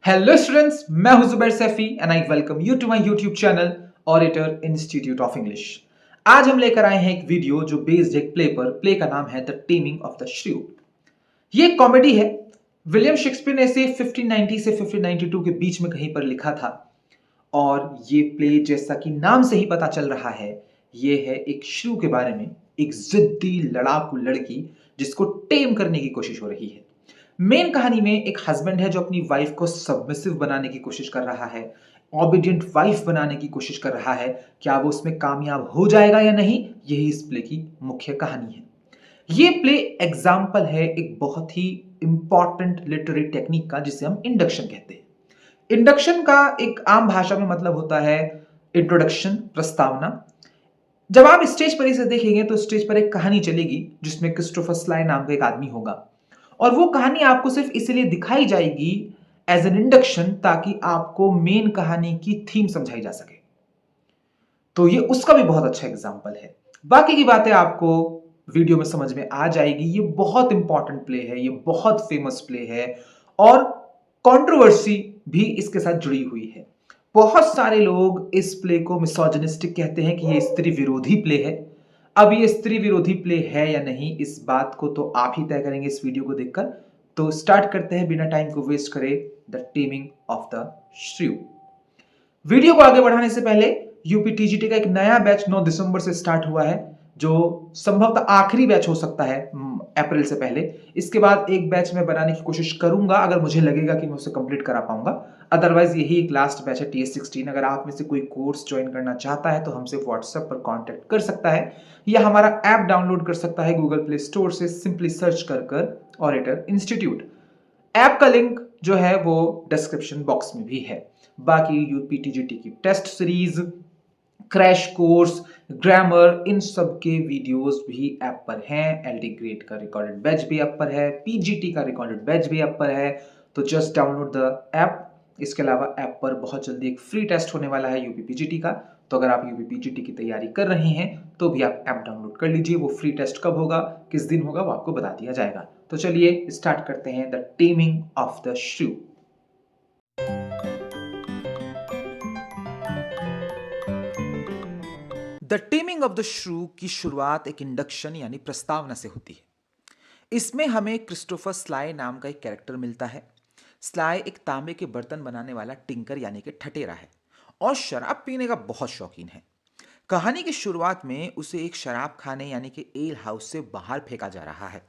Hello students, मैं हूं Zubair Saifi and I welcome you to my YouTube channel orator institute of English. आज हम लेकर आए हैं एक वीडियो जो बेस्ड एक प्ले पर। प्ले का नाम है द टेमिंग ऑफ द श्रू। ये एक कॉमेडी है। विलियम शेक्सपियर ने इसे 1590 से 1592 के बीच में कहीं पर लिखा था। और ये प्ले, जैसा कि नाम से ही पता चल रहा है, ये है एक श्रू के बारे में। एक जिद्दी लड़ाकू लड़की जिसको टेम करने की कोशिश हो रही है। मेन कहानी में एक हस्बैंड है जो अपनी वाइफ को सबमिसिव बनाने की कोशिश कर रहा है, ऑबिडियंट वाइफ बनाने की कोशिश कर रहा है। क्या वो उसमें कामयाब हो जाएगा या नहीं, यही इस प्ले की मुख्य कहानी है। ये प्ले एग्जाम्पल है एक बहुत ही इंपॉर्टेंट लिटरेरी टेक्निक का, जिसे हम इंडक्शन कहते हैं। इंडक्शन का एक आम भाषा में मतलब होता है इंट्रोडक्शन, प्रस्तावना। जब आप स्टेज पर इसे देखेंगे तो स्टेज पर एक कहानी चलेगी जिसमें क्रिस्टोफर स्लाय नाम का एक आदमी होगा, और वो कहानी आपको सिर्फ इसलिए दिखाई जाएगी एज एन इंडक्शन ताकि आपको मेन कहानी की थीम समझाई जा सके। तो ये उसका भी बहुत अच्छा एग्जाम्पल है। बाकी की बातें आपको वीडियो में समझ में आ जाएगी। ये बहुत इंपॉर्टेंट प्ले है, ये बहुत फेमस प्ले है, और कंट्रोवर्सी भी इसके साथ जुड़ी हुई है। बहुत सारे लोग इस प्ले को मिसोजिनिस्टिक कहते हैं कि ये स्त्री विरोधी प्ले है। अब ये स्त्री विरोधी प्ले है या नहीं, इस बात को तो आप ही तय करेंगे इस वीडियो को देखकर। तो स्टार्ट करते हैं बिना टाइम को वेस्ट करे द टेमिंग ऑफ द श्रू। वीडियो को आगे बढ़ाने से पहले, यूपीटीजीटी का एक नया बैच 9 दिसंबर से स्टार्ट हुआ है, जो संभवतः आखिरी बैच हो सकता है अप्रैल से पहले। इसके बाद एक बैच में बनाने की कोशिश करूंगा अगर मुझे लगेगा कि मैं उसे कंप्लीट करा पाऊंगा। अदरवाइज यही एक लास्ट बैच है TS16। अगर आप में से कोई कोर्स ज्वाइन करना चाहता है तो हमसे व्हाट्सएप पर कांटेक्ट कर सकता है, या हमारा ऐप डाउनलोड कर सकता है गूगल प्ले स्टोर से। सिंपली सर्च कर ऑरेटर इंस्टीट्यूट। ऐप का लिंक जो है वो डिस्क्रिप्शन बॉक्स में भी है। बाकी यूपीटीजीटी की test series, crash course, grammar, इन सब के वीडियोस भी ऐप पर हैं। एलडी ग्रेड का रिकॉर्डेड बैच भी ऐप पर है, पीजीटी का रिकॉर्डेड बैच भी ऐप पर है। तो जस्ट डाउनलोड द ऐप। इसके अलावा ऐप पर बहुत जल्दी एक फ्री टेस्ट होने वाला है यूपीपीजीटी का। तो अगर आप यूपीपीजीटी की तैयारी कर रहे हैं तो भी आप ऐप डाउनलोड कर लीजिए। वो फ्री टेस्ट कब होगा, किस दिन होगा, वो आपको बता दिया जाएगा। तो चलिए स्टार्ट करते हैं द टेमिंग ऑफ द श्रू। द टेमिंग ऑफ द श्रू की शुरुआत एक इंडक्शन यानी प्रस्तावना से होती है। इसमें हमें क्रिस्टोफर स्लाय नाम का एक कैरेक्टर मिलता है। स्लाय एक तांबे के बर्तन बनाने वाला टिंकर यानी कि ठठेरा है, और शराब पीने का बहुत शौकीन है। कहानी की शुरुआत में उसे एक शराब खाने यानी कि एल हाउस से बाहर फेंका जा रहा है।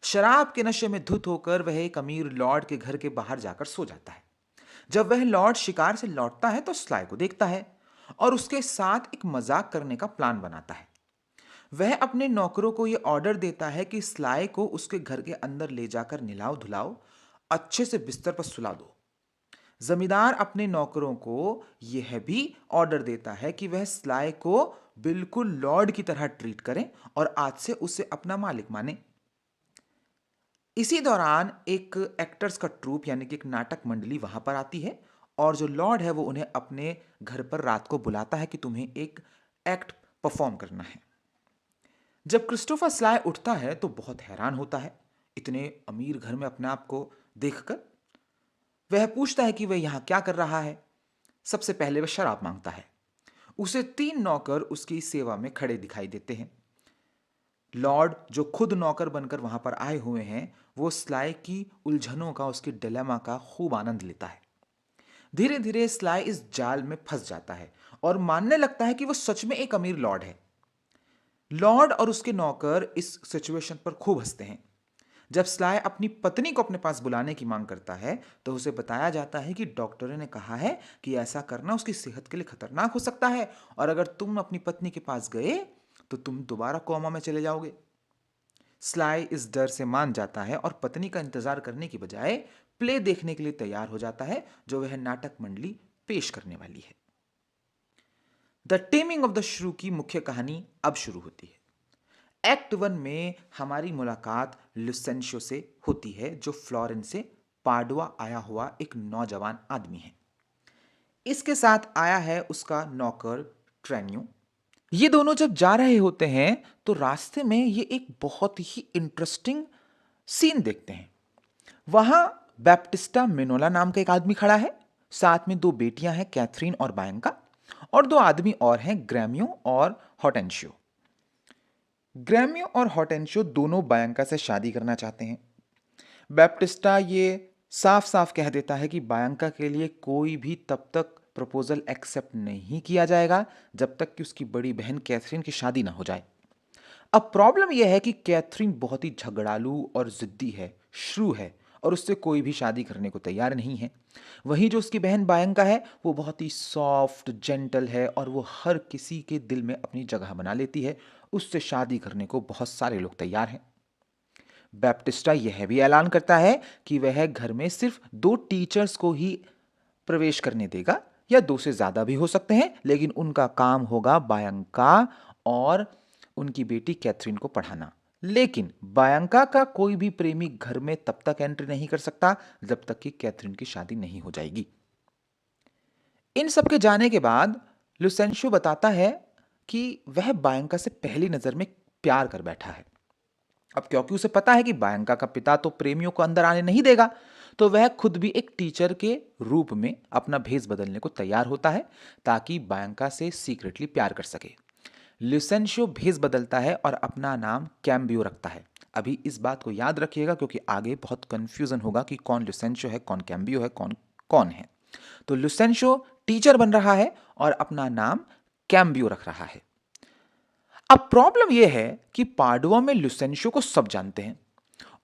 शराब के नशे में धुत होकर वह एक अमीर लॉर्ड के घर के बाहर जाकर सो जाता है। जब वह लॉर्ड शिकार से लौटता है तो स्लाय को देखता है और उसके साथ एक मजाक करने का प्लान बनाता है। वह अपने नौकरों को यह ऑर्डर देता है कि स्लाय को उसके घर के अंदर ले जाकर नहलाओ धुलाओ, अच्छे से बिस्तर पर सुला दो। जमींदार अपने नौकरों को यह भी ऑर्डर देता है कि वह स्लाय को बिल्कुल लॉर्ड की तरह ट्रीट करें और आज से उसे अपना मालिक माने। इसी दौरान एक एक्टर्स का ट्रूप यानी कि एक नाटक मंडली वहां पर आती है, और जो लॉर्ड है वो उन्हें अपने घर पर रात को बुलाता है कि तुम्हें एक एक्ट परफॉर्म करना है। जब क्रिस्टोफर स्लाय उठता है तो बहुत हैरान होता है इतने अमीर घर में अपने आप को देखकर। वह पूछता है कि वह यहां क्या कर रहा है। सबसे पहले वह शराब मांगता है। उसे 3 नौकर उसकी सेवा में खड़े दिखाई देते हैं। लॉर्ड, जो खुद नौकर बनकर वहां पर आए हुए हैं, वो स्लाय की उलझनों का, उसकी डिलेमा का खूब आनंद लेता है। धीरे धीरे स्लाय इस जाल में फंस जाता है और मानने लगता है कि वो सच में एक अमीर लॉर्ड है। लॉर्ड और उसके नौकर इस सिचुएशन पर खूब हंसते हैं। जब स्लाय अपनी पत्नी को अपने पास बुलाने की मांग करता है तो उसे बताया जाता है कि डॉक्टर ने कहा है कि ऐसा करना उसकी सेहत के लिए खतरनाक हो सकता है, और अगर तुम अपनी पत्नी के पास गए तो तुम दोबारा कोमा में चले जाओगे। स्लाय इस डर से मान जाता है और पत्नी का इंतजार करने की बजाय प्ले देखने के लिए तैयार हो जाता है जो वह नाटक मंडली पेश करने वाली है। द टेमिंग ऑफ द श्रू की मुख्य कहानी अब शुरू होती है। एक्ट 1 में हमारी मुलाकात लुसेंशियो से होती है, जो फ्लोरेंस से पाडुआ आया हुआ एक नौजवान आदमी है। इसके साथ आया है उसका नौकर ट्रेन्यू। ये दोनों जब जा रहे होते हैं तो रास्ते में ये एक बहुत ही इंटरेस्टिंग सीन देखते हैं। वहां बैप्टिस्टा मिनोला नाम का एक आदमी खड़ा है, साथ में दो बेटियां हैं, कैथरीन और बायंका, और दो आदमी और हैं, ग्रैमियो और हॉटेंशियो। ग्रैमियो और हॉटेंशियो दोनों बायंका से शादी करना चाहते हैं। बैप्टिस्टा ये साफ साफ कह देता है कि बायंका के लिए कोई भी तब तक प्रपोजल एक्सेप्ट नहीं किया जाएगा जब तक कि उसकी बड़ी बहन कैथरीन की शादी ना हो जाए। अब प्रॉब्लम यह है कि कैथरीन बहुत ही झगड़ालू और जिद्दी है, श्रू है, और उससे कोई भी शादी करने को तैयार नहीं है। वहीं जो उसकी बहन बायंका है वो बहुत ही सॉफ्ट जेंटल है और वो हर किसी के दिल में अपनी जगह बना लेती है। उससे शादी करने को बहुत सारे लोग तैयार हैं। बैप्टिस्टा यह भी ऐलान करता है कि वह घर में सिर्फ दो टीचर्स को ही प्रवेश करने देगा, या दो से ज्यादा भी हो सकते हैं, लेकिन उनका काम होगा बायंका और उनकी बेटी कैथरीन को पढ़ाना। लेकिन बायंका का कोई भी प्रेमी घर में तब तक एंट्री नहीं कर सकता जब तक कि कैथरीन की शादी नहीं हो जाएगी। इन सब के जाने के बाद लुसेंशियो बताता है कि वह बायंका से पहली नजर में प्यार कर बैठा है। अब क्योंकि उसे पता है कि बायंका का पिता तो प्रेमियों को अंदर आने नहीं देगा, तो वह खुद भी एक टीचर के रूप में अपना भेष बदलने को तैयार होता है ताकि बायंका से सीक्रेटली प्यार कर सके। लुसेंशियो भेष बदलता है और अपना नाम कैम्बियो रखता है। अभी इस बात को याद रखिएगा क्योंकि आगे बहुत कंफ्यूजन होगा कि कौन लुसेंशियो है, कौन कैम्बियो है, कौन कौन है। तो लुसेंशियो टीचर बन रहा है और अपना नाम कैम्बियो रख रहा है। अब प्रॉब्लम यह है कि पाडुआ में लुसेंशियो को सब जानते हैं,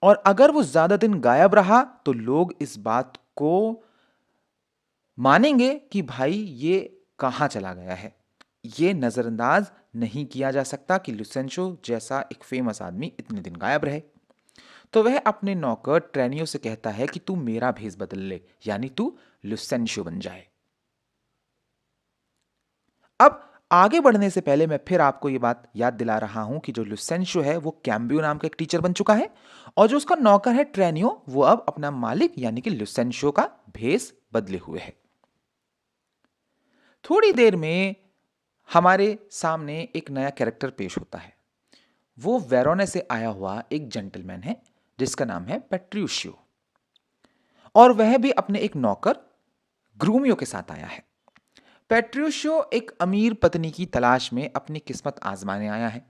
और अगर वो ज्यादा दिन गायब रहा तो लोग इस बात को मानेंगे कि भाई ये कहां चला गया है। ये नजरअंदाज नहीं किया जा सकता कि लुसेंशियो जैसा एक फेमस आदमी इतने दिन गायब रहे। तो वह अपने नौकर ट्रेनियो से कहता है कि तू मेरा भेष बदल ले, यानी तू लुसेंशियो बन जाए। अब आगे बढ़ने से पहले मैं फिर आपको यह बात याद दिला रहा हूं कि जो लुसेंशियो है वो कैम्बियो नाम का एक टीचर बन चुका है, और जो उसका नौकर है ट्रेनियो वो अब अपना मालिक यानी कि लुसेंशियो का भेष बदले हुए है। थोड़ी देर में हमारे सामने एक नया कैरेक्टर पेश होता है। वो वेरोने से आया हुआ एक जेंटलमैन है जिसका नाम है पेट्रिशियो, और वह भी अपने एक नौकर ग्रूमियो के साथ आया है। पेट्रिशियो एक अमीर पत्नी की तलाश में अपनी किस्मत आजमाने आया है।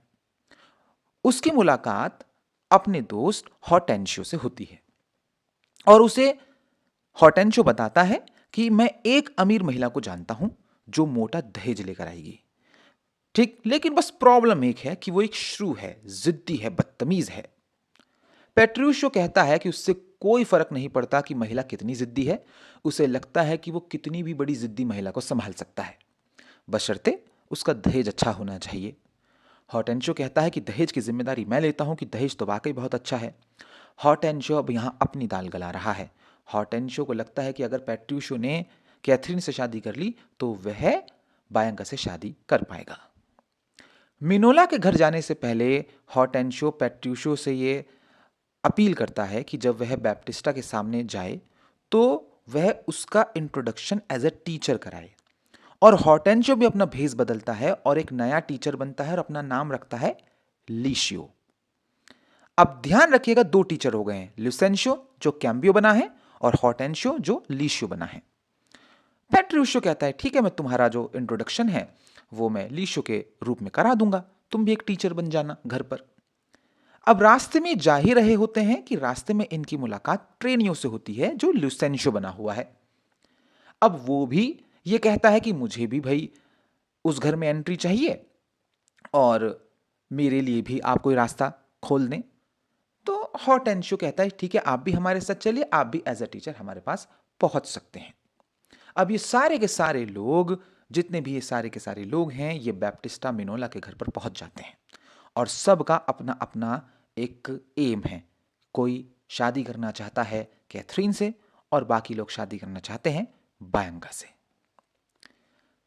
उसकी मुलाकात अपने दोस्त हॉटेंशियो से होती है और उसे हॉटेंशियो बताता है कि मैं एक अमीर महिला को जानता हूं जो मोटा दहेज लेकर आएगी। ठीक, लेकिन बस प्रॉब्लम एक है कि वो एक श्रू है, जिद्दी है, बदतमीज है। पेट्रिशियो कहता है कि उससे कोई फर्क नहीं पड़ता कि महिला कितनी जिद्दी है, उसे लगता है कि वो कितनी भी बड़ी जिद्दी महिला को संभाल सकता है, बशर्ते उसका दहेज अच्छा होना चाहिए। हॉटेंशियो कहता है कि दहेज की जिम्मेदारी मैं लेता हूं, कि दहेज तो वाकई बहुत अच्छा है। हॉटेंशियो अब यहां अपनी दाल गला रहा है। हॉटेंशियो को लगता है कि अगर पेट्रिशियो ने कैथरीन से शादी कर ली तो वह बायंका से शादी कर पाएगा। मिनोला के घर जाने से पहले हॉटेंशियो पेट्रिशियो से ये अपील करता है कि जब वह बैप्टिस्टा के सामने जाए तो वह उसका इंट्रोडक्शन एज ए टीचर कराए, और हॉटेंशियो भी अपना भेष बदलता है और एक नया टीचर बनता है और अपना नाम रखता है लिशियो। अब ध्यान रखिएगा, दो टीचर हो गए हैं, लुसेंशियो जो कैम्बियो बना है और हॉटेंशियो जो लिशियो बना है। पेट्रिशियो कहता है ठीक है, मैं तुम्हारा जो इंट्रोडक्शन है वो मैं लिशियो के रूप में करा दूंगा, तुम भी एक टीचर बन जाना घर पर। अब रास्ते में जा ही रहे होते हैं कि रास्ते में इनकी मुलाकात ट्रेनियो से होती है जो लुसेंशियो बना हुआ है। अब वो भी ये कहता है कि मुझे भी भाई उस घर में एंट्री चाहिए और मेरे लिए भी आप कोई रास्ता खोल दें। तो हॉटेंशियो कहता है ठीक है, आप भी हमारे साथ चलिए, आप भी एज अ टीचर हमारे पास पहुंच सकते हैं। अब ये सारे के सारे लोग, जितने भी ये सारे के सारे लोग हैं, ये बैप्टिस्टा मिनोला के घर पर पहुंच जाते हैं, और सबका अपना अपना एक एम है। कोई शादी करना चाहता है कैथरीन से और बाकी लोग शादी करना चाहते हैं बायंका से।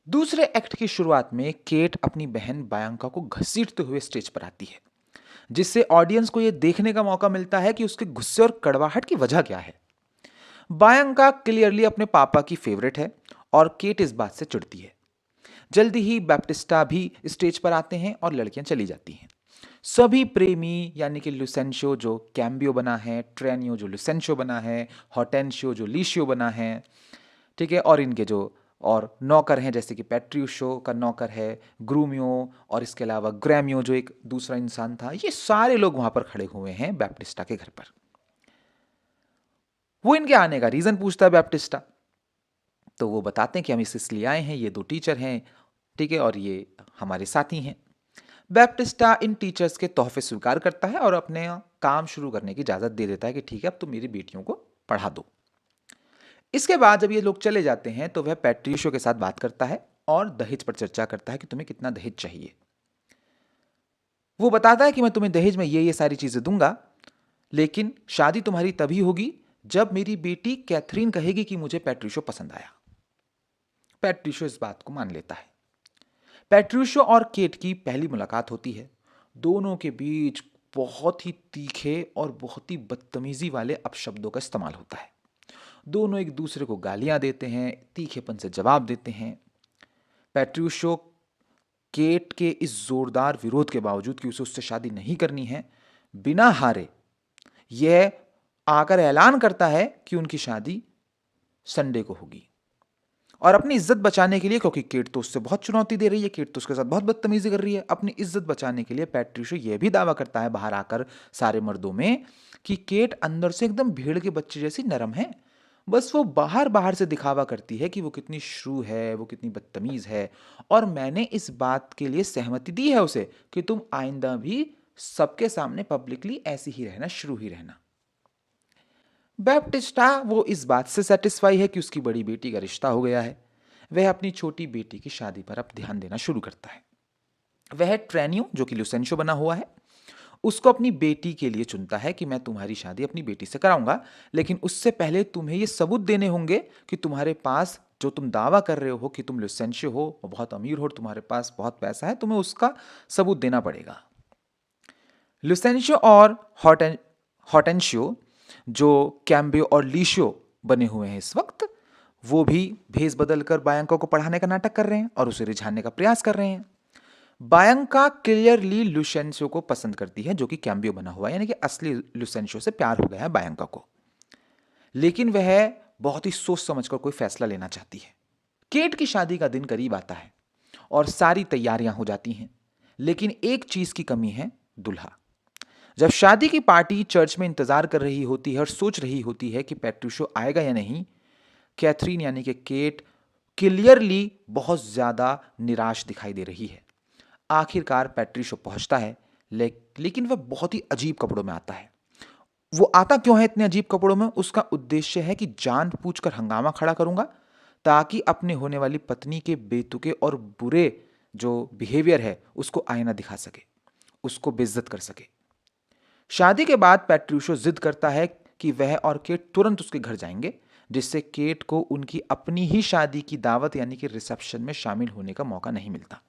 दूसरे एक्ट की शुरुआत में केट अपनी बहन बायंका को घसीटते हुए स्टेज पर आती है, जिससे ऑडियंस को यह देखने का मौका मिलता है कि उसके गुस्से और कड़वाहट की वजह क्या है। बायंका क्लियरली अपने पापा की फेवरेट है और केट इस बात से चिढ़ती है। जल्दी ही बैप्टिस्टा भी स्टेज पर आते हैं और लड़कियां चली जाती हैं। सभी प्रेमी यानी कि लुसेंशियो जो कैम्बियो बना है, ट्रेनियो जो लुसेंशियो बना है, हॉटेंशियो जो लीशियो बना है, ठीक है, और इनके जो और नौकर हैं जैसे कि पेट्रियुशो का नौकर है, ग्रूमियो, और इसके अलावा ग्रैमियो जो एक दूसरा इंसान था, ये सारे लोग वहां पर खड़े हुए हैं बैप्टिस्टा के घर पर। वो इनके आने का रीजन पूछता है बैप्टिस्टा, तो वो बताते हैं कि हम इसलिए आए हैं, ये दो टीचर हैं, ठीक है, और ये हमारे साथी हैं। बैप्टिस्टा इन टीचर्स के तोहफे स्वीकार करता है और अपने काम शुरू करने की इजाजत दे देता है कि ठीक है, अब तुम मेरी बेटियों को पढ़ा दो। इसके बाद जब ये लोग चले जाते हैं तो वह पैट्रिशियो के साथ बात करता है और दहेज पर चर्चा करता है कि तुम्हें कितना दहेज चाहिए। वो बताता है कि मैं तुम्हें दहेज में ये सारी चीजें दूंगा, लेकिन शादी तुम्हारी तभी होगी जब मेरी बेटी कैथरीन कहेगी कि मुझे पैट्रिशियो पसंद आया। पैट्रिशियो इस बात को मान लेता है। पैट्रिशियो और केट की पहली मुलाकात होती है। दोनों के बीच बहुत ही तीखे और बहुत ही बदतमीजी वाले अपशब्दों का इस्तेमाल होता है। दोनों एक दूसरे को गालियां देते हैं, तीखेपन से जवाब देते हैं। पैट्रिशियो केट के इस जोरदार विरोध के बावजूद कि उसे उससे शादी नहीं करनी है, बिना हारे यह आकर ऐलान करता है कि उनकी शादी संडे को होगी। और अपनी इज्जत बचाने के लिए, क्योंकि केट तो उससे बहुत चुनौती दे रही है, केट तो उसके साथ बहुत बदतमीजी कर रही है, अपनी इज्जत बचाने के लिए पैट्रिशियो यह भी दावा करता है बाहर आकर सारे मर्दों में कि केट अंदर से एकदम भेड़ के बच्चे जैसी नरम है। बस वो बाहर बाहर से दिखावा करती है कि वो कितनी श्रू है, वो कितनी बदतमीज है, और मैंने इस बात के लिए सहमति दी है उसे कि तुम आइंदा भी सबके सामने पब्लिकली ऐसी ही रहना, श्रू ही रहना। बैप्टिस्टा वो इस बात से सेटिस्फाई है कि उसकी बड़ी बेटी का रिश्ता हो गया है। वह अपनी छोटी बेटी की शादी पर अब ध्यान देना शुरू करता है। वह ट्रेनियो जो कि लुसेंशियो बना हुआ है, उसको अपनी बेटी के लिए चुनता है कि मैं तुम्हारी शादी अपनी बेटी से कराऊंगा, लेकिन उससे पहले तुम्हें ये सबूत देने होंगे कि तुम्हारे पास जो तुम दावा कर रहे हो कि तुम लुसेंशियो हो, वो बहुत अमीर हो, तुम्हारे पास बहुत पैसा है, तुम्हें उसका सबूत देना पड़ेगा। लुसेंशियो और हॉटेंशियो जो कैम्बियो और लीशियो बने हुए हैं इस वक्त, वो भी भेस बदलकर बायंका को पढ़ाने का नाटक कर रहे हैं और उसे रिझाने का प्रयास कर रहे हैं। बायंका क्लियरली लुसेंशियो को पसंद करती है जो कि कैम्बियो बना हुआ है, यानी कि असली लुसेंशियो से प्यार हो गया है बायंका को, लेकिन वह बहुत ही सोच समझकर कोई फैसला लेना चाहती है। केट की शादी का दिन करीब आता है और सारी तैयारियां हो जाती हैं, लेकिन एक चीज की कमी है, दुल्हा। जब शादी की पार्टी चर्च में इंतजार कर रही होती है और सोच रही होती है कि पैट्रिशियो आएगा या नहीं, कैथरीन यानी कि केट क्लियरली बहुत ज्यादा निराश दिखाई दे रही है। आखिरकार पैट्रिशियो पहुंचता है, लेकिन वह बहुत ही अजीब कपड़ों में आता है। वो आता क्यों है इतने अजीब कपड़ों में? उसका उद्देश्य है कि जानबूझकर हंगामा खड़ा करूंगा ताकि अपने होने वाली पत्नी के बेतुके और बुरे जो बिहेवियर है उसको आईना दिखा सके, उसको बेइज्जत कर सके। शादी के बाद पैट्रिशियो जिद करता है कि वह और केट तुरंत उसके घर जाएंगे, जिससे केट को उनकी अपनी ही शादी की दावत यानी कि रिसेप्शन में शामिल होने का मौका नहीं मिलता।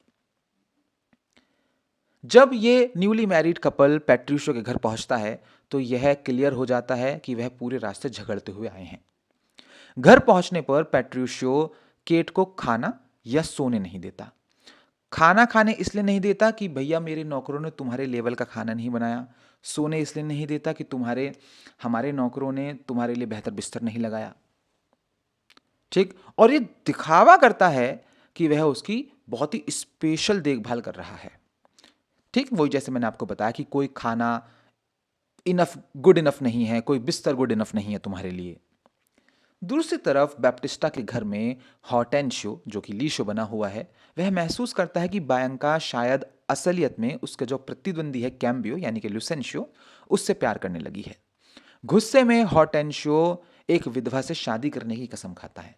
जब ये न्यूली मैरिड कपल पैट्रिशियो के घर पहुंचता है तो यह क्लियर हो जाता है कि वह पूरे रास्ते झगड़ते हुए आए हैं। घर पहुंचने पर पैट्रिशियो केट को खाना या सोने नहीं देता। खाना खाने इसलिए नहीं देता कि भैया मेरे नौकरों ने तुम्हारे लेवल का खाना नहीं बनाया, सोने इसलिए नहीं देता कि हमारे नौकरों ने तुम्हारे लिए बेहतर बिस्तर नहीं लगाया, ठीक, और ये दिखावा करता है कि वह उसकी बहुत ही स्पेशल देखभाल कर रहा है। ठीक, वही जैसे मैंने आपको बताया कि कोई खाना गुड इनफ नहीं है, कोई बिस्तर गुड इनफ नहीं है तुम्हारे लिए। दूसरी तरफ बैप्टिस्टा के घर में हॉटेंशियो जो कि लीशो बना हुआ है, वह महसूस करता है कि बायंका शायद असलियत में उसका जो प्रतिद्वंदी है कैम्बियो यानी कि लुसेंशियो, उससे प्यार करने लगी है। गुस्से में हॉटेंशियो एक विधवा से शादी करने की कसम खाता है।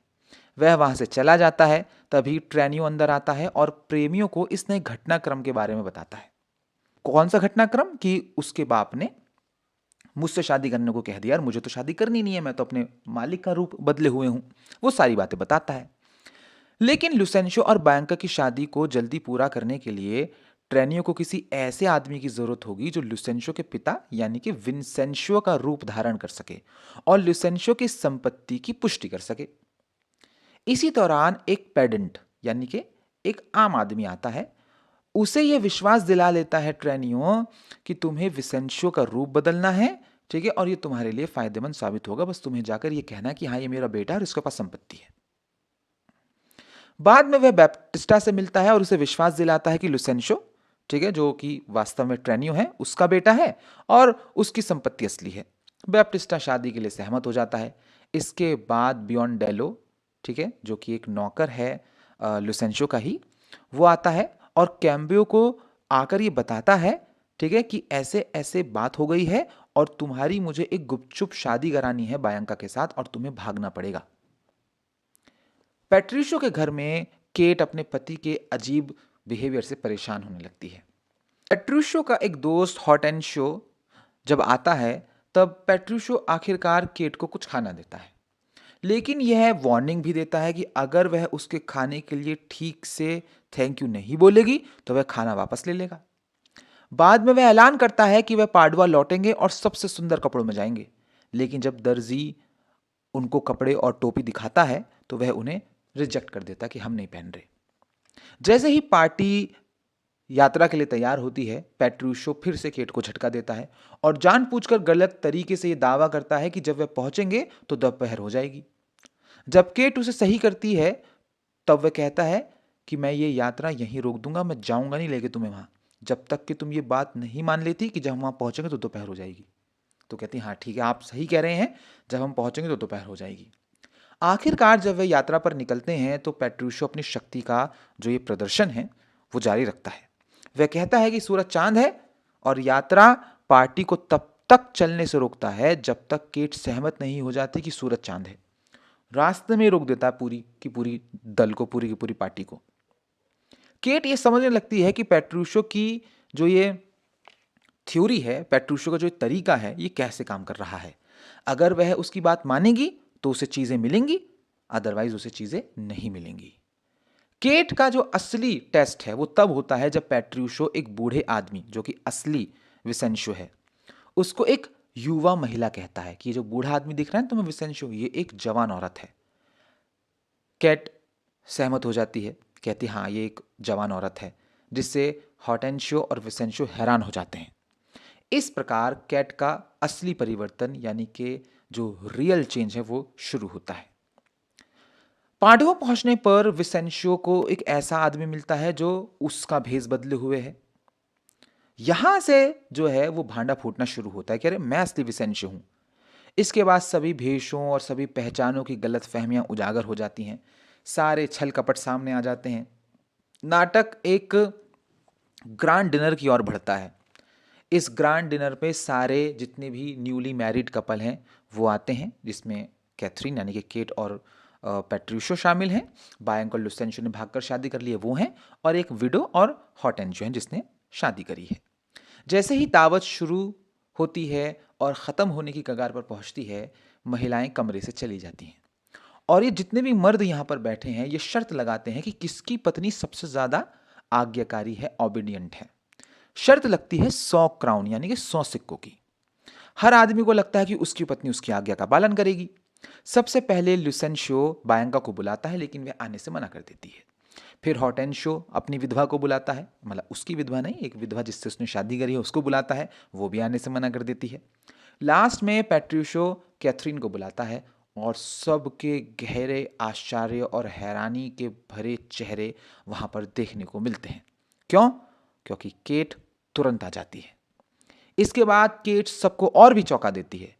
वह वहां से चला जाता है, तभी ट्रेनियो अंदर आता है और प्रेमियों को इस नए घटनाक्रम के बारे में बताता है। कौन सा घटनाक्रम? कि उसके बाप ने मुझसे शादी करने को कह दिया, यार मुझे तो शादी करनी नहीं है, मैं तो अपने मालिक का रूप बदले हुए हूं। वो सारी बातें बताता है। लेकिन लुसेंशियो और बायंका की शादी को जल्दी पूरा करने के लिए ट्रेनियो को किसी ऐसे आदमी की जरूरत होगी जो लुसेंशियो के पिता यानी कि विंसेंशियो का रूप धारण कर सके और लुसेंशियो की संपत्ति की पुष्टि कर सके। इसी दौरान एक पेडेंट यानी कि एक आम आदमी आता है उसे यह विश्वास दिला लेता है ट्रेनियो कि तुम्हें विसेंशियो का रूप बदलना है, ठीक है, और ये तुम्हारे लिए फायदेमंद साबित होगा। बस तुम्हें जाकर ये कहना कि हाँ ये मेरा बेटा है और इसके पास संपत्ति है। बाद में वह बैप्टिस्टा से मिलता है और उसे विश्वास दिलाता है कि लुसेंशियो, ठीक है, जो कि वास्तव में ट्रेनियो है, उसका बेटा है और उसकी संपत्ति असली है। बैप्टिस्टा शादी के लिए सहमत हो जाता है। इसके बाद बियोंडेलो, ठीक है, जो कि एक नौकर है लुसेंशियो का ही, वो आता है और कैम्बियो को आकर ये बताता है, ठीक है, कि ऐसे ऐसे बात हो गई है और तुम्हारी मुझे एक गुपचुप शादी करानी है बायंका के साथ और तुम्हें भागना पड़ेगा। पैट्रिशियो के घर में केट अपने पति के अजीब बिहेवियर से परेशान होने लगती है। पैट्रिशियो का एक दोस्त हॉर्टेंशियो जब आता है तब पैट्रिशियो आखिरकार केट को कुछ खाना देता है, लेकिन यह वार्निंग भी देता है कि अगर वह उसके खाने के लिए ठीक से थैंक यू नहीं बोलेगी तो वह खाना वापस ले लेगा। बाद में वह ऐलान करता है कि वह पाडवा लौटेंगे और सबसे सुंदर कपड़ों में जाएंगे, लेकिन जब दर्जी उनको कपड़े और टोपी दिखाता है तो वह उन्हें रिजेक्ट कर देता कि हम नहीं पहन रहे। जैसे ही पार्टी यात्रा के लिए तैयार होती है, पैट्रिशियो फिर से केट को झटका देता है और जानबूझकर गलत तरीके से यह दावा करता है कि जब वह पहुंचेंगे तो दोपहर हो जाएगी। जब केट उसे सही करती है तब वह कहता है कि मैं ये यात्रा यहीं रोक दूंगा, मैं जाऊंगा नहीं लेके तुम्हें वहां, जब तक कि तुम ये बात नहीं मान लेती कि जब हम वहां पहुंचेंगे तो दोपहर हो जाएगी। तो कहती हाँ ठीक है, आप सही कह रहे हैं, जब हम पहुंचेंगे तो दोपहर हो जाएगी। आखिरकार जब वे यात्रा पर निकलते हैं तो पैट्रिशियो अपनी शक्ति का जो ये प्रदर्शन है वो जारी रखता है। वह कहता है कि सूरज चांद है और यात्रा पार्टी को तब तक चलने से रोकता है जब तक केट सहमत नहीं हो जाती कि सूरज चांद है। रास्ते में रोक देता है पूरी की पूरी दल को, पूरी की पूरी पार्टी को। केट ये समझने लगती है कि पैट्रिशियो की जो ये थ्योरी है, पैट्रिशियो का जो तरीका है, ये कैसे काम कर रहा है। अगर वह उसकी बात मानेगी तो उसे चीजें मिलेंगी, अदरवाइज उसे चीजें नहीं मिलेंगी। केट का जो असली टेस्ट है वो तब होता है जब पैट्रिशियो एक बूढ़े आदमी, जो कि असली विसेंशियो है, उसको एक युवा महिला कहता है कि ये जो बूढ़ा आदमी दिख रहा है तुम्हें विसेंशियो, ये एक जवान औरत है। केट सहमत हो जाती है, कहती हाँ ये एक जवान औरत है, जिससे हॉर्टेंशियो और विसेंशियो हैरान हो जाते हैं। इस प्रकार केट का असली परिवर्तन यानी कि जो रियल चेंज है वो शुरू होता है। पाडवा पहुंचने पर विसेंशियो को एक ऐसा आदमी मिलता है जो उसका भेष बदले हुए है। यहां से जो है वो भांडा फूटना शुरू होता है कि अरे मैं असली विसेंशियो हूं। इसके बाद सभी भेषों और सभी पहचानों की गलत फहमियां उजागर हो जाती हैं, सारे छल कपट सामने आ जाते हैं। नाटक एक ग्रैंड डिनर की ओर बढ़ता है। इस ग्रैंड डिनर पे सारे जितने भी न्यूली मैरिड कपल हैं वो आते हैं, जिसमें कैथरीन यानी कि केट और पैट्रिशियो शामिल हैं। बायंका और लुसेंशियो ने भागकर शादी कर ली है वो हैं, और एक विडो और हॉर्टेंशियो हैं जिसने शादी करी है। जैसे ही दावत शुरू होती है और ख़त्म होने की कगार पर पहुंचती है, महिलाएं कमरे से चली जाती हैं और ये जितने भी मर्द यहाँ पर बैठे हैं ये शर्त लगाते हैं कि किसकी पत्नी सबसे ज़्यादा आज्ञाकारी है, ओबीडियंट है। शर्त लगती है 100 क्राउन यानी कि 100 सिक्कों की। हर आदमी को लगता है कि उसकी पत्नी उसकी आज्ञा का पालन करेगी। सबसे पहले लुसेंशियो बायंका को बुलाता है, लेकिन वह आने से मना कर देती है। फिर हॉर्टेंशियो अपनी विधवा को बुलाता है, मतलब उसकी विधवा नहीं, एक विधवा जिससे उसने शादी करी है उसको बुलाता है, वो भी आने से मना कर देती है। लास्ट में पैट्रिशियो कैथरीन को बुलाता है और सबके गहरे आश्चर्य और हैरानी के भरे चेहरे वहां पर देखने को मिलते हैं। क्यों? क्योंकि केट तुरंत आ जाती है। इसके बाद केट सबको और भी चौंका देती है।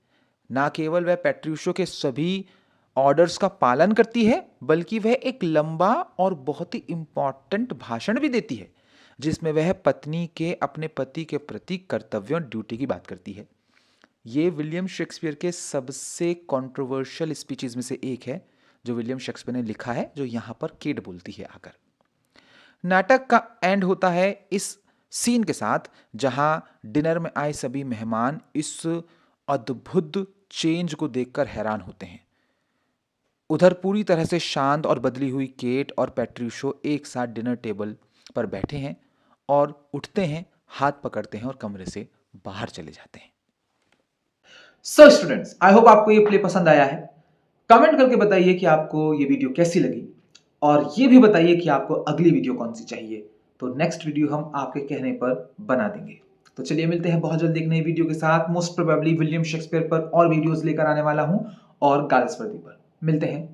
ना केवल वह पैट्रिशियो के सभी ऑर्डर्स का पालन करती है, बल्कि वह एक लंबा और बहुत ही इंपॉर्टेंट भाषण भी देती है, जिसमें वह पत्नी के अपने पति के प्रति कर्तव्यों ड्यूटी की बात करती है। ये विलियम शेक्सपियर के सबसे कंट्रोवर्शियल स्पीचेस में से एक है जो विलियम शेक्सपियर ने लिखा है, जो यहाँ पर केट बोलती है आकर। नाटक का एंड होता है इस सीन के साथ, जहां डिनर में आए सभी मेहमान इस अद्भुत चेंज को देखकर हैरान होते हैं। उधर पूरी तरह से शांत और बदली हुई केट और पैट्रिशियो एक साथ डिनर टेबल पर बैठे हैं और उठते हैं, हाथ पकड़ते हैं और कमरे से बाहर चले जाते हैं। सो स्टूडेंट्स, आई होप आपको ये प्ले पसंद आया है। कमेंट करके बताइए कि आपको ये वीडियो कैसी लगी और ये भी बताइए कि आपको अगली वीडियो कौन सी चाहिए। तो नेक्स्ट वीडियो हम आपके कहने पर बना देंगे। तो चलिए मिलते हैं बहुत जल्द एक नई वीडियो के साथ। मोस्ट प्रोबेबली विलियम शेक्सपियर पर और वीडियोस लेकर आने वाला हूं और गाल्सवर्दी पर। मिलते हैं।